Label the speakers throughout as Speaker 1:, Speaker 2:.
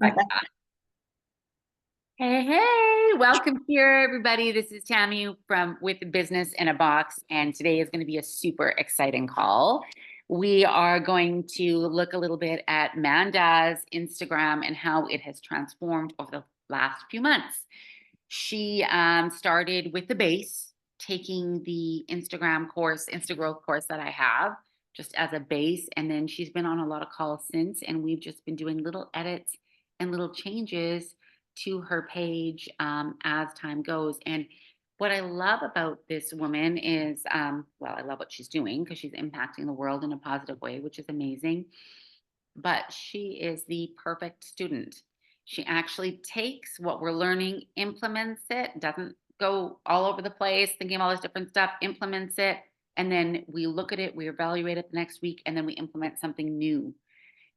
Speaker 1: Like, hey, hey, welcome here, everybody. This is Tammy from With Business in a Box, and today is going to be a super exciting call. We are going to look a little bit at Manda's Instagram and how it has transformed over the last few months. She started with the base, taking the Instagram course, Instagrowth course that I have, just as a base. And then she's been on a lot of calls since, and we've just been doing little edits and little changes to her page as time goes. And what I love about this woman is, well, I love what she's doing because she's impacting the world in a positive way, which is amazing. But she is the perfect student. She actually takes what we're learning, implements it, doesn't go all over the place thinking of all this different stuff, implements it, and then we look at it, we evaluate it the next week, and then we implement something new.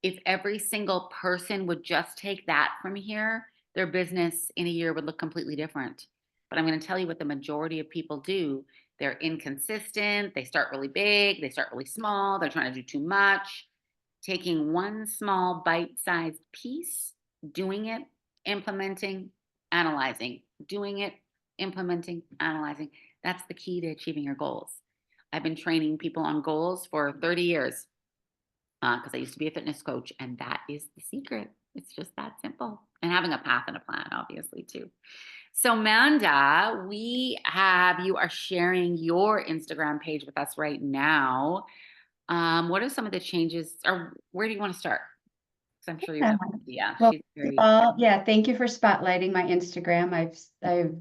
Speaker 1: If every single person would just take that from here, their business in a year would look completely different. But I'm going to tell you what the majority of people do. They're inconsistent. They start really big. They start really small. They're trying to do too much. Taking one small bite-sized piece, doing it, implementing, analyzing, doing it, implementing, analyzing. That's the key to achieving your goals. I've been training people on goals for 30 years because I used to be a fitness coach, and that is the secret. It's just that simple. And having a path and a plan, obviously, too. So, Manda, you are sharing your Instagram page with us right now. What are some of the changes, or where do you want to start? Because I'm sure you
Speaker 2: Yeah.
Speaker 1: have an idea.
Speaker 2: Well,
Speaker 1: She's very,
Speaker 2: yeah, thank you for spotlighting my Instagram. I've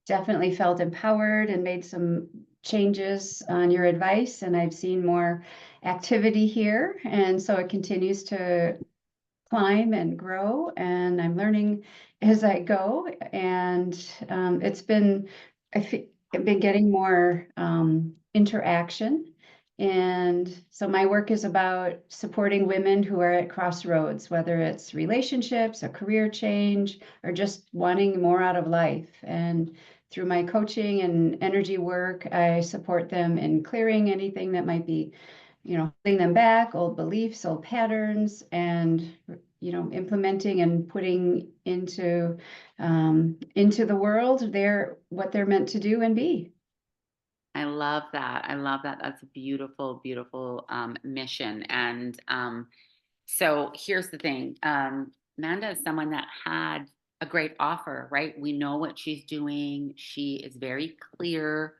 Speaker 2: definitely felt empowered and made some changes on your advice, and I've seen more activity here, and so it continues to climb and grow, and I'm learning as I go. And I've been getting more interaction. And so my work is about supporting women who are at crossroads, whether it's relationships, a career change, or just wanting more out of life. And through my coaching and energy work, I support them in clearing anything that might be, holding them back, old beliefs, old patterns, and implementing and putting into the world what they're meant to do and be.
Speaker 1: I love that. I love that. That's a beautiful, beautiful mission. And so here's the thing. Amanda is someone that had a great offer, right? We know what she's doing. She is very clear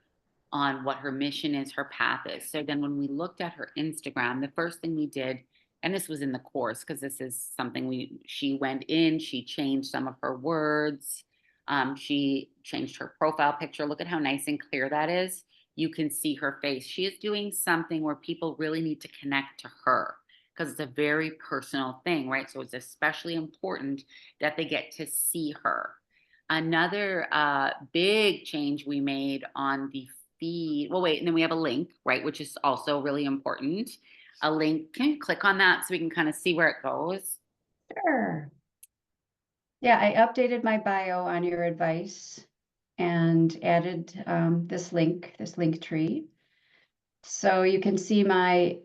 Speaker 1: on what her mission is, her path is. So then when we looked at her Instagram, the first thing we did, and this was in the course because this is something she went in, she changed some of her words. She changed her profile picture. Look at how nice and clear that is. You can see her face. She is doing something where people really need to connect to her because it's a very personal thing, right? So it's especially important that they get to see her. Another big change we made on the feed, well, wait, and then we have a link, right, which is also really important. A link, can you click on that so we can kind of see where it goes?
Speaker 2: Sure. Yeah, I updated my bio on your advice and added this link tree. So you can see my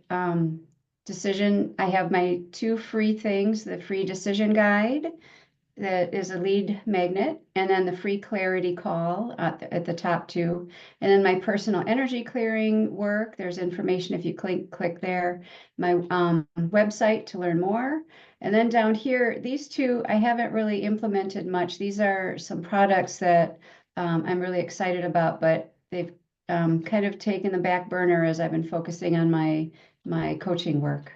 Speaker 2: decision. I have my two free things, the free decision guide that is a lead magnet, and then the free clarity call at the top two. And then my personal energy clearing work, there's information if you click there, my website to learn more. And then down here, these two, I haven't really implemented much. These are some products that I'm really excited about, but they've kind of taken the back burner as I've been focusing on my coaching work.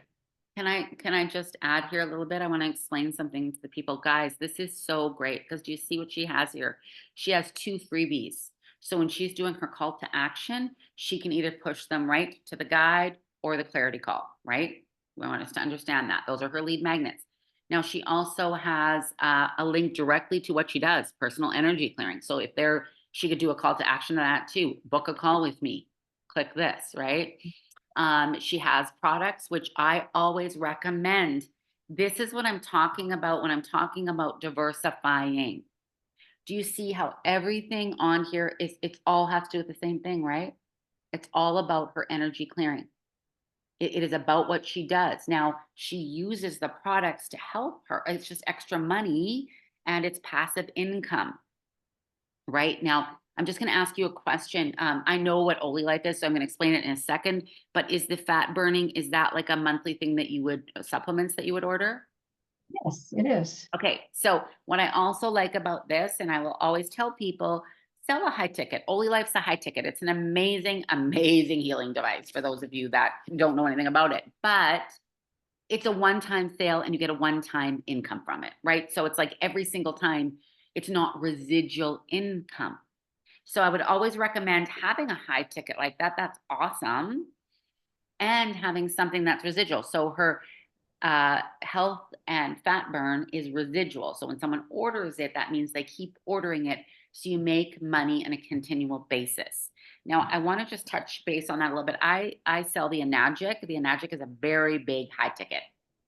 Speaker 1: Can I just add here a little bit? I want to explain something to the people. Guys, this is so great because do you see what she has here? She has two freebies. So when she's doing her call to action, she can either push them right to the guide or the clarity call, right? We want us to understand that. Those are her lead magnets. Now, she also has a link directly to what she does, personal energy clearing. So she could do a call to action to that too. Book a call with me. Click this, right? She has products, which I always recommend. This is what I'm talking about when I'm talking about diversifying. Do you see how everything on here it all has to do with the same thing, right? It's all about her energy clearing. It is about what she does. Now, she uses the products to help her. It's just extra money and it's passive income, right? Now, I'm just going to ask you a question. I know what Oli Life is, so I'm going to explain it in a second. But is the fat burning, is that like a monthly thing that you would, supplements that you would order?
Speaker 2: Yes, it is.
Speaker 1: Okay, so what I also like about this, and I will always tell people, sell a high ticket. Oli Life's a high ticket. It's an amazing, amazing healing device for those of you that don't know anything about it. But it's a one-time sale and you get a one-time income from it, right? So it's like every single time, it's not residual income. So I would always recommend having a high ticket like that. That's awesome. And having something that's residual. So her health and fat burn is residual. So when someone orders it, that means they keep ordering it. So you make money on a continual basis. Now, I want to just touch base on that a little bit. I sell the Enagic. The Enagic is a very big high ticket,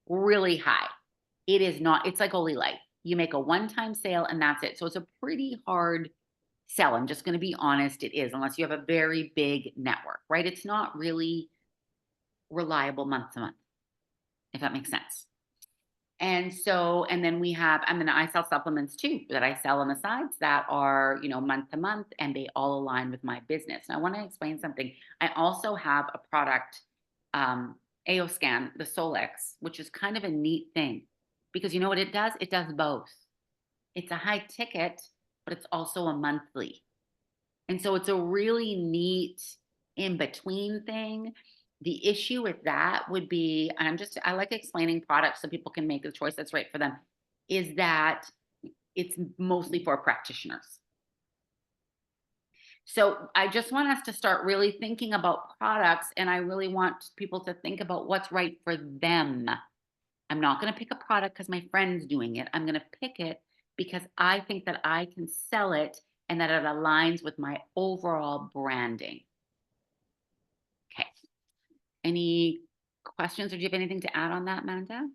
Speaker 1: really high. It is not, it's like Holy Life. You make a one-time sale and that's it. So it's a pretty hard sell. I'm just going to be honest, it is, unless you have a very big network, right? It's not really reliable month to month, if that makes sense. And so, and then we have, I mean, I sell supplements too that I sell on the sides that are, month to month, and they all align with my business. And I want to explain something. I also have a product, AOScan, the Solex, which is kind of a neat thing because you know what it does? It does both. It's a high ticket, but it's also a monthly. And so it's a really neat in between thing. The issue with that would be, and I like explaining products so people can make the choice that's right for them, is that it's mostly for practitioners. So I just want us to start really thinking about products, and I really want people to think about what's right for them. I'm not going to pick a product because my friend's doing it. I'm going to pick it because I think that I can sell it and that it aligns with my overall branding. Okay. Any questions or do you have anything to add on that, Manda?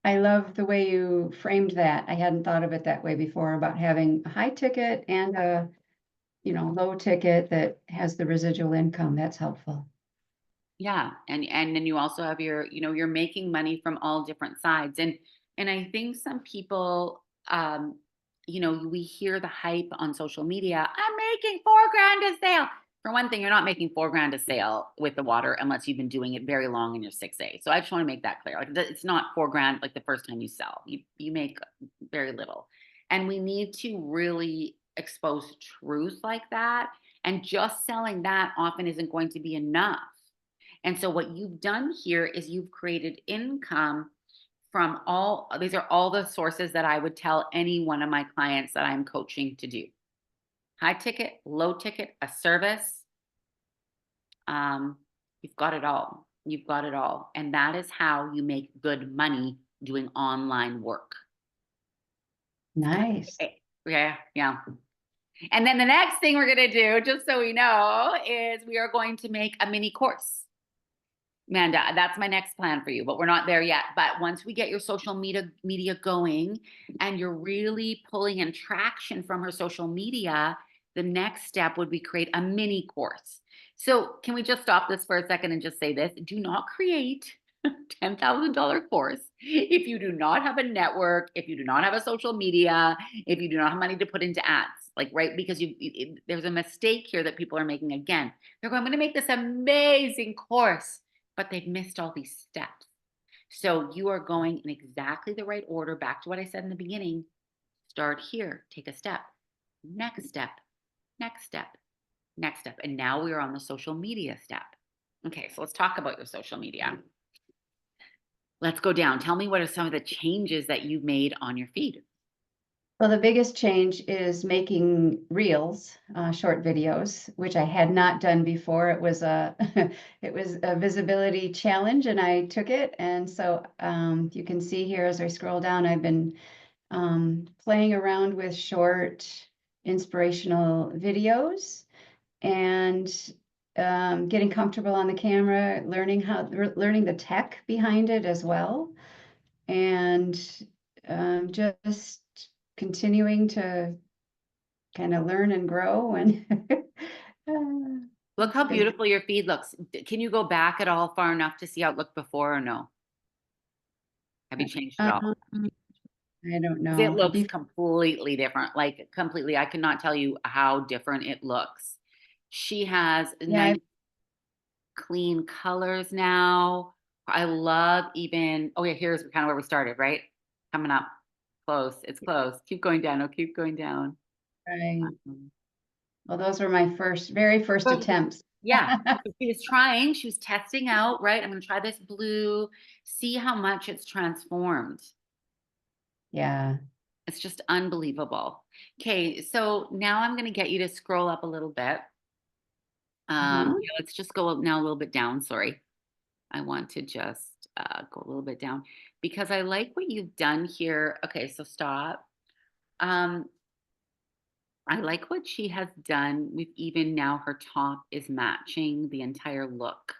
Speaker 2: I love the way you framed that. I hadn't thought of it that way before about having a high ticket and a, low ticket that has the residual income. That's helpful.
Speaker 1: Yeah, and then you also have your, you're making money from all different sides, and I think some people, we hear the hype on social media. I'm making 4 grand a sale. For one thing, you're not making 4 grand a sale with the water unless you've been doing it very long in your 6A. So I just want to make that clear. Like it's not 4 grand like the first time you sell. You make very little, and we need to really expose truth like that. And just selling that often isn't going to be enough. And so what you've done here is you've created income from these are all the sources that I would tell any one of my clients that I'm coaching to do. High ticket, low ticket, a service. You've got it all. You've got it all. And that is how you make good money doing online work.
Speaker 2: Nice.
Speaker 1: Yeah, yeah. And then the next thing we're going to do, just so we know, is we are going to make a mini course. Amanda, that's my next plan for you, but we're not there yet. But once we get your social media going and you're really pulling in traction from her social media, the next step would be create a mini course. So can we just stop this for a second and just say this? Do not create a $10,000 course if you do not have a network, if you do not have a social media, if you do not have money to put into ads. Like, right? Because there's a mistake here that people are making again. They're going, I'm going to make this amazing course, but they've missed all these steps. So you are going in exactly the right order. Back to what I said in the beginning. Start here, take a step, next step, next step, next step. And now we are on the social media step. Okay, so let's talk about your social media. Let's go down. Tell me what are some of the changes that you've made on your feed?
Speaker 2: Well, the biggest change is making reels, short videos, which I had not done before. It was a it was a visibility challenge, and I took it. And so you can see here as I scroll down, I've been playing around with short inspirational videos and getting comfortable on the camera, learning the tech behind it as well, and just continuing to kind of learn and grow and
Speaker 1: Look
Speaker 2: That's
Speaker 1: how
Speaker 2: good.
Speaker 1: beautiful your feed looks. Can you go back at all far enough to see how it looked before or no? Have you changed it all?
Speaker 2: Um, I don't
Speaker 1: Because it
Speaker 2: know.
Speaker 1: looks completely different, like completely. I cannot tell you how different it looks. She has
Speaker 2: Yeah,
Speaker 1: nice clean colors now. I love even, oh yeah, here's kind of where we started, right? Coming up close. It's close. Keep going down. Oh, keep going down.
Speaker 2: right.
Speaker 1: Um,
Speaker 2: Well, those were my very first attempts.
Speaker 1: Yeah. So she was trying, she was testing out, right? I'm going to try this blue, see how much it's transformed.
Speaker 2: Yeah.
Speaker 1: It's just unbelievable. Okay, so now I'm going to get you to scroll up a little bit.
Speaker 2: Uh-huh.
Speaker 1: Yeah, let's just go now a little bit down. Sorry. I want to just go a little bit down because I like what you've done here. Okay, so stop. Um, I like what she has done with even now her top is matching the entire look.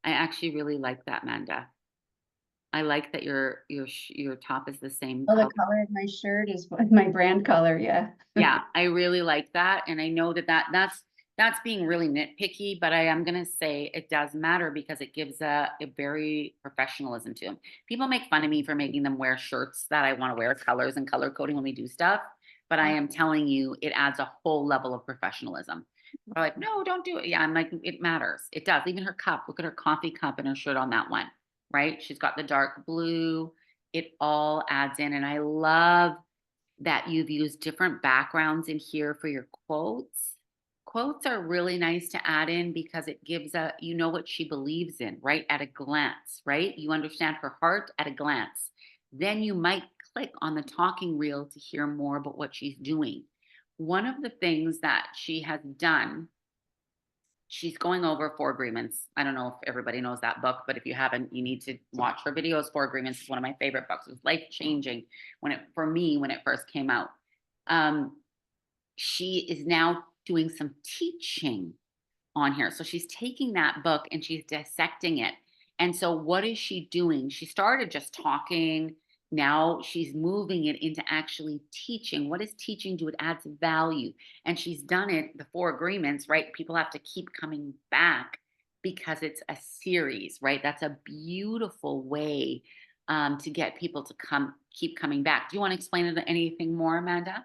Speaker 1: I actually really like that, Manda. I like that your top is the same
Speaker 2: Well, the
Speaker 1: color.
Speaker 2: color of my shirt is my brand color. Yeah.
Speaker 1: Yeah, I really like that, and I know that's being really nitpicky, but I am gonna say it does matter because it gives a very professionalism to them. People make fun of me for making them wear shirts that I want to wear, colors and color coding when we do stuff, but I am telling you, it adds a whole level of professionalism. They're like, no, don't do it. Yeah, I'm like, it matters. It does. Even her cup. Look at her coffee cup and her shirt on that one, right? She's got the dark blue. It all adds in, and I love that you've used different backgrounds in here for your quotes. Quotes are really nice to add in because it gives a, you know what she believes in, right? At a glance, right? You understand her heart at a glance. Then you might click on the talking reel to hear more about what she's doing. One of the things that she has done, she's going over Four Agreements. I don't know if everybody knows that book, but if you haven't, you need to watch her videos. Four Agreements is one of my favorite books. It was life changing when it for me when it first came out. Um, she is now doing some teaching on here. So she's taking that book and she's dissecting it. And so what is she doing? She started just talking. Now she's moving it into actually teaching. What does teaching do? It adds value. And she's done it, the Four Agreements, right? People have to keep coming back because it's a series, right? That's a beautiful way to get people to keep coming back. Do you want to explain anything more, Amanda?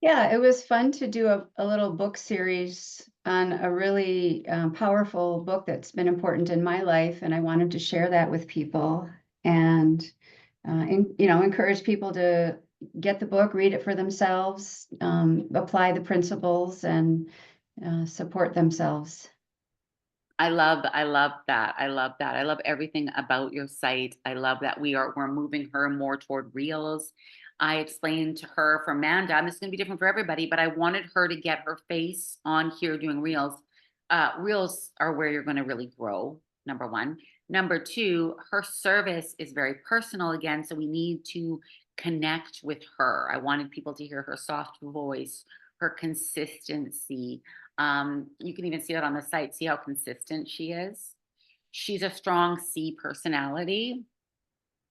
Speaker 2: Yeah, it was fun to do a little book series on a really powerful book that's been important in my life, and I wanted to share that with people and, encourage people to get the book, read it for themselves, apply the principles, and support themselves.
Speaker 1: I love that. I love that. I love everything about your site. I love that we're moving her more toward reels. I explained to her for Manda, and this is gonna be different for everybody, but I wanted her to get her face on here doing reels. Reels are where you're gonna really grow, number one. Number two, her service is very personal again, so we need to connect with her. I wanted people to hear her soft voice, her consistency, you can even see that on the site. See how consistent she is. She's a strong C personality.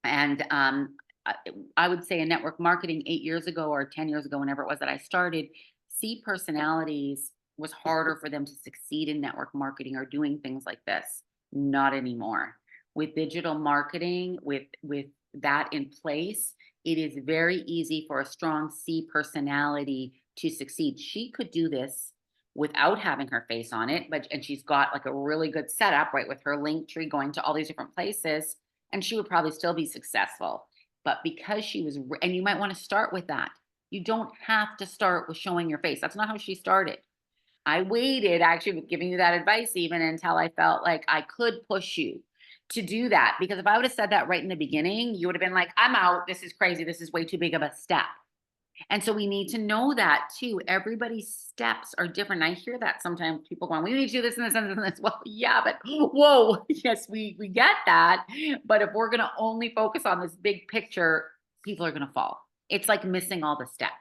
Speaker 1: And I, I would say in network marketing 8 years ago or 10 years ago, whenever it was that I started, C personalities was harder for them to succeed in network marketing or doing things like this. Not anymore. With digital marketing, with that in place, it is very easy for a strong C personality to succeed. She could do this without having her face on it, but and she's got like a really good setup, right, with her link tree going to all these different places, and she would probably still be successful. But because she was, and you might want to start with that. You don't have to start with showing your face. That's not how she started. I waited actually with giving you that advice even until I felt like I could push you to do that. Because if I would have said that right in the beginning, you would have been like, I'm out. This is crazy. This is way too big of a step. And so we need to know that too. Everybody's steps are different. I hear that sometimes people going, we need to do this and this and this and this. Well, yeah, but whoa, yes, we get that. But if we're gonna only focus on this big picture, people are gonna fall. It's like missing all the steps.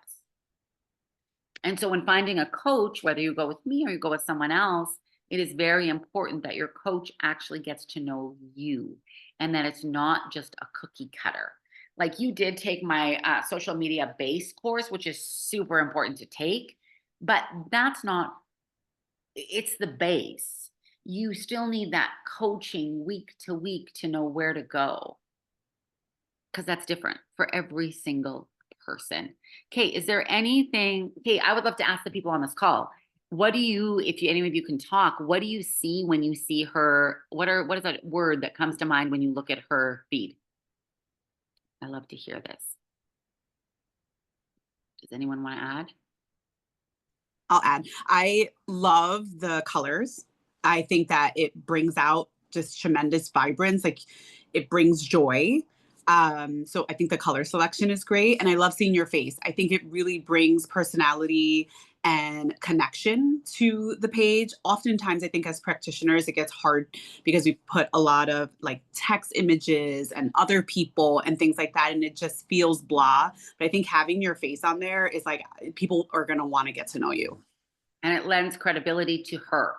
Speaker 1: And so when finding a coach, whether you go with me or you go with someone else, it is very important that your coach actually gets to know you and that it's not just a cookie cutter. Like you did take my social media base course, which is super important to take, but that's not it's the base. You still need that coaching week to week to know where to go, because that's different for every single person. Okay, is there anything? Okay, I would love to ask the people on this call. What do you, if you, any of you can talk, what do you see when you see her? What is that word that comes to mind when you look at her feed? I love to hear this. Does anyone want to add?
Speaker 3: I'll add. I love the colors. I think that it brings out just tremendous vibrance. Like it brings joy. So I think the color selection is great. And I love seeing your face. I think it really brings personality and connection to the page. Oftentimes, I think as practitioners, it gets hard because we put a lot of like text images and other people and things like that. And it just feels blah. But I think having your face on there is like people are going to want to get to know you.
Speaker 1: And it lends credibility to her.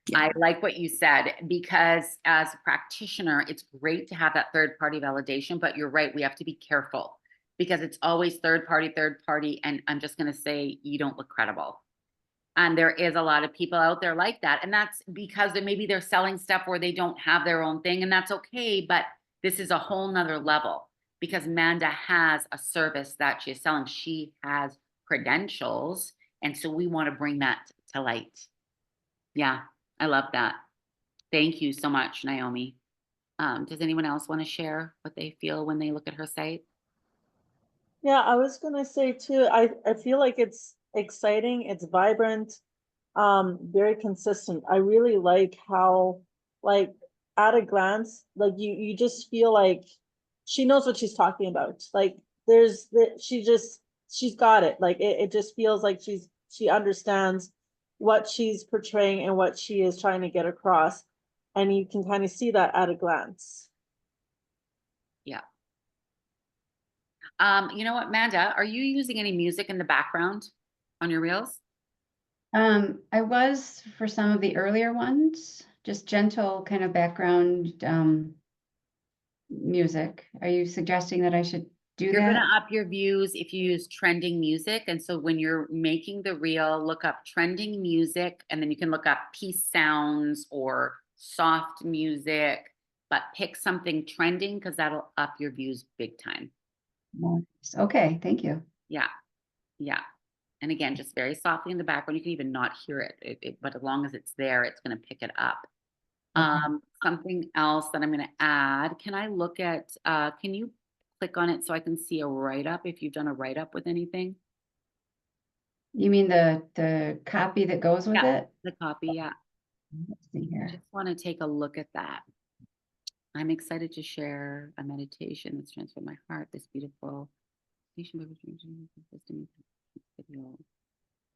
Speaker 3: Yeah.
Speaker 1: I like what you said, because as a practitioner, it's great to have that third party validation, but you're right, we have to be careful because it's always third party, and I'm just going to say you don't look credible. And there is a lot of people out there like that, and that's because maybe they're selling stuff where they don't have their own thing, and that's okay, but this is a whole nother level because Manda has a service that she's selling. She has credentials, and so we want to bring that to light. Yeah, I love that. Thank you so much, Naomi. Does anyone else want to share what they feel when they look at her site?
Speaker 4: Yeah, I was gonna say too, I feel like it's exciting, it's vibrant, very consistent. I really like how, like, at a glance, like you just feel like she knows what she's talking about. Like she's got it. Like it just feels like she understands what she's portraying and what she is trying to get across. And you can kind of see that at a glance.
Speaker 1: Yeah. You know what, Manda, are you using any music in the background on your reels?
Speaker 2: I was for some of the earlier ones, just gentle kind of background music. Are you suggesting that I should do
Speaker 1: You're
Speaker 2: that?
Speaker 1: going to up your views if you use trending music. And so when you're making the reel, look up trending music, and then you can look up peace sounds or soft music, but pick something trending because that'll up your views big time.
Speaker 2: Nice. Okay, thank you.
Speaker 1: Yeah. Yeah. And again, just very softly in the background. You can even not hear it, but as long as it's there, it's going to pick it up.
Speaker 2: Okay.
Speaker 1: Something else that I'm going to add. Can I look at, can you click on it so I can see a write-up if you've done a write-up with anything?
Speaker 2: You mean the copy that goes with
Speaker 1: Yeah,
Speaker 2: it?
Speaker 1: the copy, yeah.
Speaker 2: Let's see
Speaker 1: I
Speaker 2: here.
Speaker 1: just want to take a look at that. I'm excited to share a meditation that's transformed my heart, this beautiful video,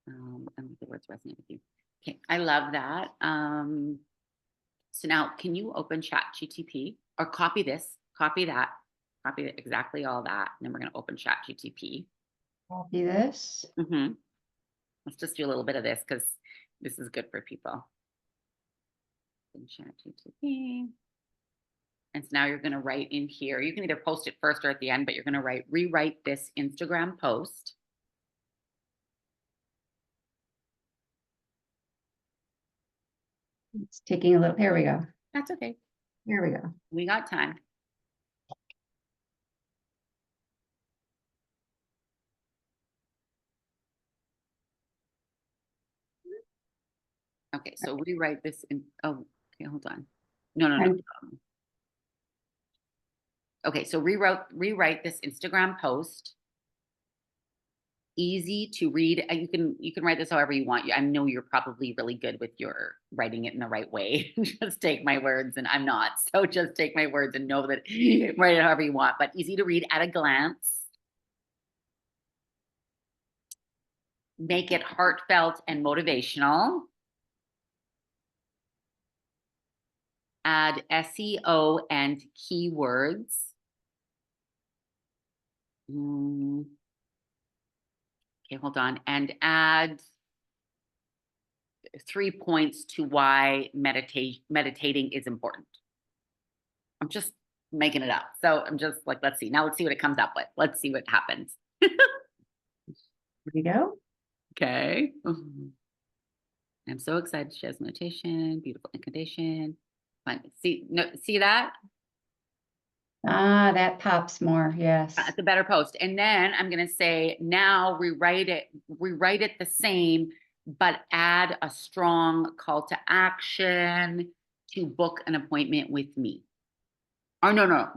Speaker 1: and the words resonate with you. Okay, I love that. So now can you open ChatGTP or copy this, copy that, copy exactly all that, and then we're going to open ChatGTP.
Speaker 2: Copy this.
Speaker 1: Let's just do a little bit of this because this is good for people. In ChatGTP. And so now you're going to write in here. You can either post it first or at the end, but you're going to rewrite this Instagram post.
Speaker 2: It's taking a little, here we go.
Speaker 1: That's okay.
Speaker 2: Here we go.
Speaker 1: We got time. Okay, so rewrite this in, oh, okay, hold on. No. Okay, so rewrite this Instagram post. Easy to read. You can write this however you want. I know you're probably really good with your writing it in the right way. Just take my words, and I'm not. So just take my words and know that write it however you want, but easy to read at a glance. Make it heartfelt and motivational. Add SEO and keywords. Okay, hold on. And add 3 points to why meditating is important. I'm just making it up. So I'm just like, let's see. Now let's see what it comes up with. Let's see what happens.
Speaker 2: Here we go.
Speaker 1: Okay. I'm so excited. She has notation, beautiful incantation. Fun. See, no, see that?
Speaker 2: Ah, that pops more. Yes.
Speaker 1: It's a better post. And then I'm going to say, now rewrite it the same, but add a strong call to action to book an appointment with me. Or no,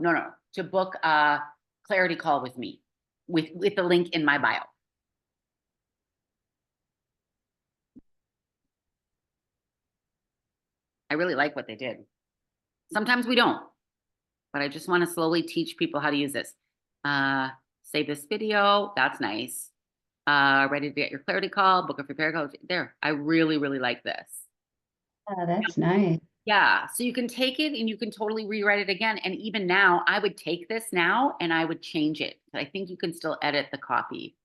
Speaker 1: to book a clarity call with me with the link in my bio. I really like what they did. Sometimes we don't, but I just want to slowly teach people how to use this. Save this video. That's nice. Ready to get your clarity call, book a free clarity call. There. I really, really like this.
Speaker 2: Oh, that's nice.
Speaker 1: Yeah. So you can take it and you can totally rewrite it again. And even now, I would take this now and I would change it. I think you can still edit the copy.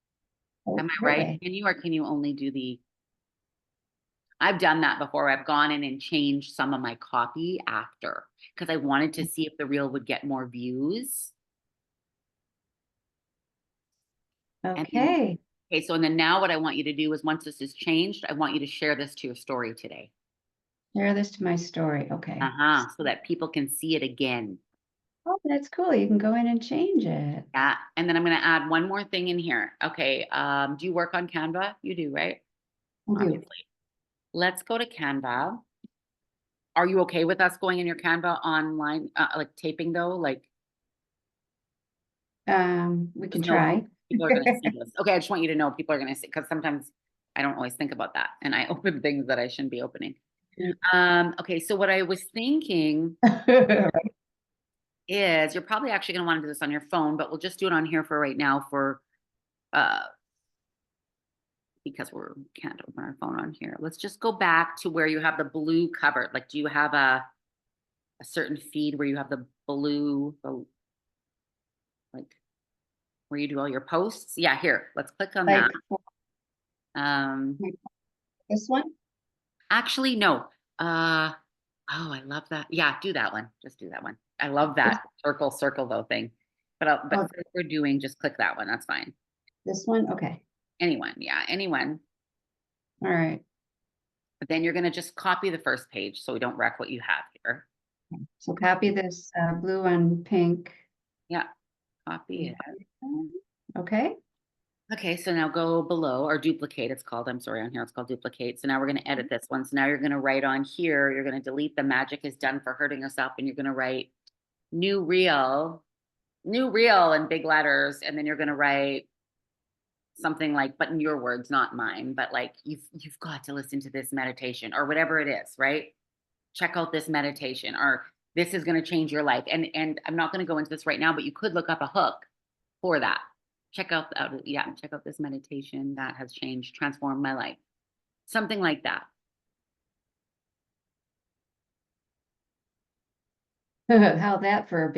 Speaker 2: Oh,
Speaker 1: Am I right?
Speaker 2: really?
Speaker 1: Can you, or can you only do the? I've done that before. I've gone in and changed some of my copy after because I wanted to see if the reel would get more views.
Speaker 2: Okay.
Speaker 1: Okay, so and then now what I want you to do is once this is changed, I want you to share this to your story today.
Speaker 2: Share this to my story. Okay.
Speaker 1: So that people can see it again.
Speaker 2: Oh, that's cool. You can go in and change it.
Speaker 1: Yeah, and then I'm going to add one more thing in here. Okay, do you work on Canva? You do, right?
Speaker 2: I do.
Speaker 1: Obviously. Let's go to Canva. Are you okay with us going in your Canva online, like taping though? Like,
Speaker 2: We can
Speaker 1: just know
Speaker 2: try.
Speaker 1: people are going to see this. Okay, I just want you to know people are going to see, because sometimes I don't always think about that, and I open things that I shouldn't be opening. Okay, so what I was thinking is you're probably actually going to want to do this on your phone, but we'll just do it on here for right now for because we can't open our phone on here. Let's just go back to where you have the blue covered. Like, do you have a certain feed where you have the blue, like where you do all your posts? Yeah, here, let's click on
Speaker 2: Like
Speaker 1: that.
Speaker 2: this one?
Speaker 1: Actually, no. Oh, I love that. Yeah, do that one. Just do that one. I love that circle though thing. But if we're doing, just click that one. That's fine.
Speaker 2: This one? Okay.
Speaker 1: Anyone, yeah, anyone.
Speaker 2: All right.
Speaker 1: But then you're gonna just copy the first page so we don't wreck what you have here.
Speaker 2: So copy this blue and pink.
Speaker 1: Yeah, copy it.
Speaker 2: Okay.
Speaker 1: Okay, so now go below, or duplicate, it's called. I'm sorry, on here it's called duplicate. So now we're going to edit this one. So now you're going to write on here, you're going to delete the magic is done for hurting yourself, and you're going to write new reel in big letters, and then you're going to write something like, but in your words, not mine, but like you've got to listen to this meditation or whatever it is, right? Check out this meditation, or this is going to change your life. And I'm not going to go into this right now, but you could look up a hook for that. Check out this meditation that has transformed my life. Something like that.
Speaker 2: How that for a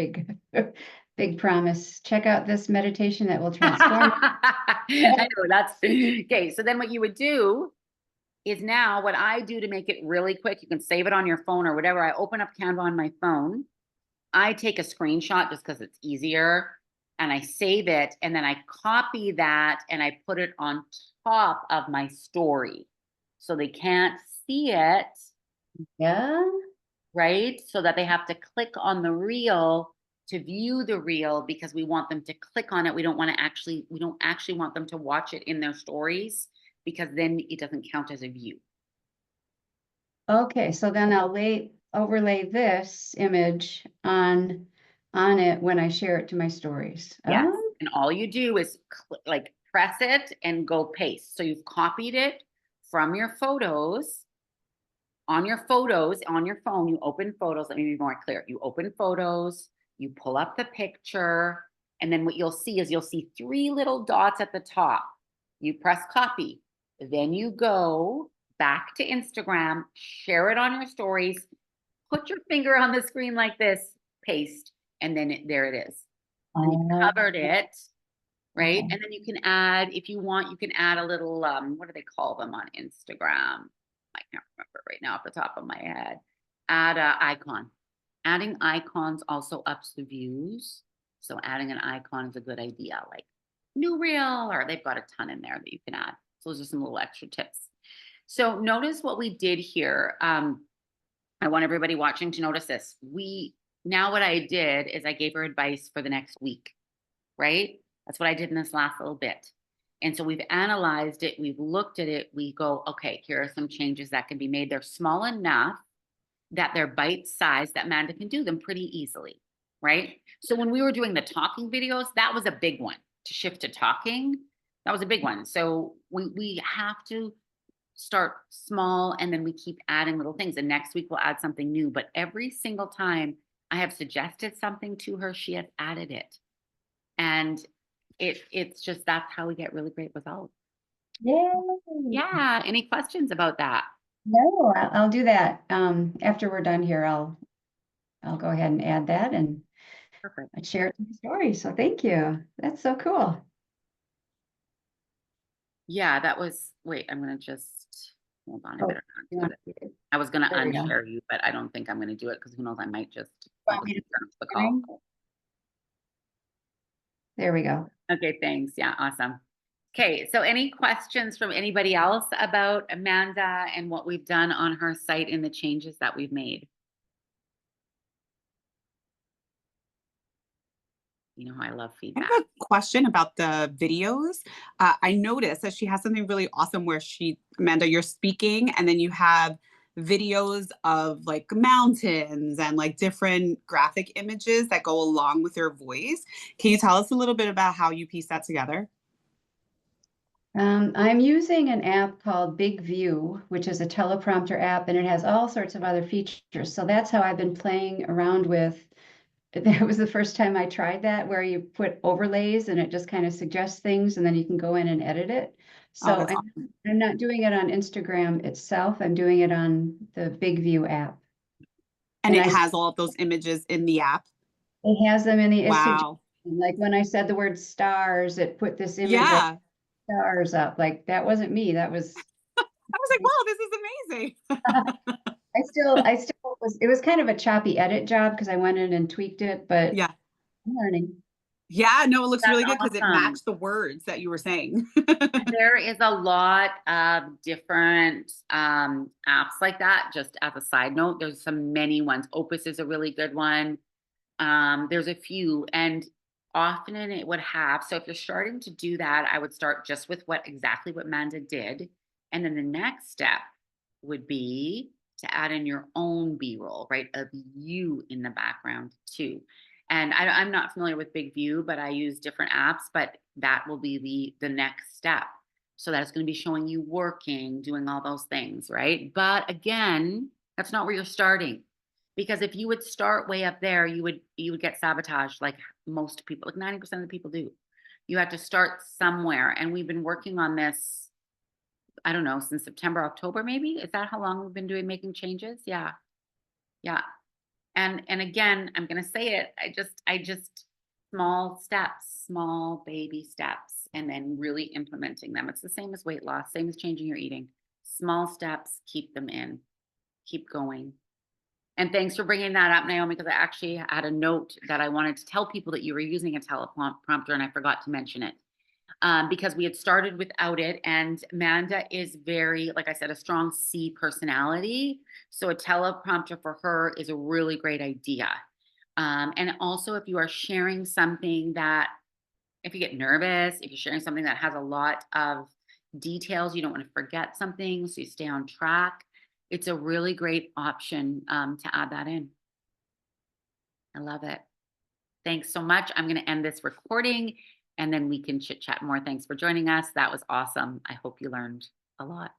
Speaker 2: big promise. Check out this meditation that will transform.
Speaker 1: I know that's okay. So then what you would do is, now what I do to make it really quick, you can save it on your phone or whatever. I open up Canva on my phone. I take a screenshot just because it's easier, and I save it, and then I copy that and I put it on top of my story so they can't see it.
Speaker 2: Yeah.
Speaker 1: Right? So that they have to click on the reel to view the reel, because we want them to click on it. We don't actually want them to watch it in their stories, because then it doesn't count as a view.
Speaker 2: Okay, so then I'll overlay this image on it when I share it to my stories.
Speaker 1: Yes.
Speaker 2: Oh,
Speaker 1: And all you do is like press it and go paste. So you've copied it from your photos. On your photos, on your phone, you open photos. Let me be more clear. You open photos, you pull up the picture, and then what you'll see is 3 little dots at the top. You press copy. Then you go back to Instagram, share it on your stories, put your finger on the screen like this, paste, and then there it is. And you covered it, right?
Speaker 2: Okay.
Speaker 1: And then you can add, if you want, you can add a little, what do they call them on Instagram? I can't remember right now off the top of my head. Add an icon. Adding icons also ups the views. So adding an icon is a good idea, like new reel, or they've got a ton in there that you can add. So those are some little extra tips. So notice what we did here. I want everybody watching to notice this. Now what I did is I gave her advice for the next week, right? That's what I did in this last little bit. And so we've analyzed it, we've looked at it, we go, okay, here are some changes that can be made. They're small enough that they're bite sized that Amanda can do them pretty easily, right? So when we were doing the talking videos, that was a big one to shift to talking. That was a big one. So we have to start small and then we keep adding little things. And next week we'll add something new. But every single time I have suggested something to her, she has added it. And it's just, that's how we get really great results.
Speaker 2: Yay.
Speaker 1: Yeah. Any questions about that?
Speaker 2: No, I'll do that. After we're done here, I'll go ahead and add that and
Speaker 1: Perfect.
Speaker 2: share it in the story. So thank you. That's so cool.
Speaker 1: Yeah, that was, wait, I'm going to just, hold on. I
Speaker 2: Oh,
Speaker 1: better
Speaker 2: you
Speaker 1: not
Speaker 2: want
Speaker 1: do it.
Speaker 2: to-
Speaker 1: I was going to
Speaker 2: there we go.
Speaker 1: unshare you, but I don't think I'm going to do it because who knows, I might just
Speaker 2: Want me to
Speaker 1: turn off the call.
Speaker 2: There we go.
Speaker 1: Okay, thanks. Yeah, awesome. Okay, so any questions from anybody else about Amanda and what we've done on her site and the changes that we've made? You know how I love
Speaker 3: I
Speaker 1: feedback.
Speaker 3: have a question about the videos. I noticed that she has something really awesome where Amanda, you're speaking and then you have videos of like mountains and like different graphic images that go along with your voice. Can you tell us a little bit about how you piece that together?
Speaker 2: I'm using an app called Big View, which is a teleprompter app, and it has all sorts of other features. So that's how I've been playing around with. That was the first time I tried that, where you put overlays and it just kind of suggests things, and then you can go in and edit it.
Speaker 3: Oh,
Speaker 2: So
Speaker 3: that's awesome.
Speaker 2: I'm not doing it on Instagram itself. I'm doing it on the Big View app.
Speaker 3: And it
Speaker 2: I
Speaker 3: has all of those images in the app.
Speaker 2: It has them in the
Speaker 3: Wow.
Speaker 2: like when I said the word stars, it put this image of
Speaker 3: Yeah.
Speaker 2: stars up. Like that wasn't me. That was
Speaker 3: I was like, wow, this is amazing.
Speaker 2: I still was, it was kind of a choppy edit job because I went in and tweaked it, but
Speaker 3: Yeah.
Speaker 2: I'm learning.
Speaker 3: Yeah, no, it looks
Speaker 1: That's
Speaker 3: really good because it
Speaker 1: awesome.
Speaker 3: matched the words that you were saying.
Speaker 1: There is a lot of different apps like that. Just as a side note, there's some many ones. Opus is a really good one. There's a few, and often it would have. So if you're starting to do that, I would start just with exactly what Manda did, and then the next step would be to add in your own B-roll, right, of you in the background too. And I'm not familiar with Big View, but I use different apps, but that will be the next step. So that's going to be showing you working, doing all those things, right? But again, that's not where you're starting. Because if you would start way up there, you would get sabotaged like most people, like 90% of the people do. You have to start somewhere. And we've been working on this, I don't know, since September, October, maybe. Is that how long we've been making changes? Yeah. Yeah. And again, I'm gonna say it. I just small baby steps, and then really implementing them. It's the same as weight loss, same as changing your eating. Small steps, keep them in, keep going. And thanks for bringing that up, Naomi, because I actually had a note that I wanted to tell people that you were using a teleprompter, and I forgot to mention it. Because we had started without it, and Amanda is very, like I said, a strong C personality. So a teleprompter for her is a really great idea. And also, if you are sharing something that, if you get nervous, if you're sharing something that has a lot of details, you don't want to forget something, so you stay on track, it's a really great option to add that in. I love it. Thanks so much. I'm going to end this recording and then we can chit chat more. Thanks for joining us. That was awesome. I hope you learned a lot.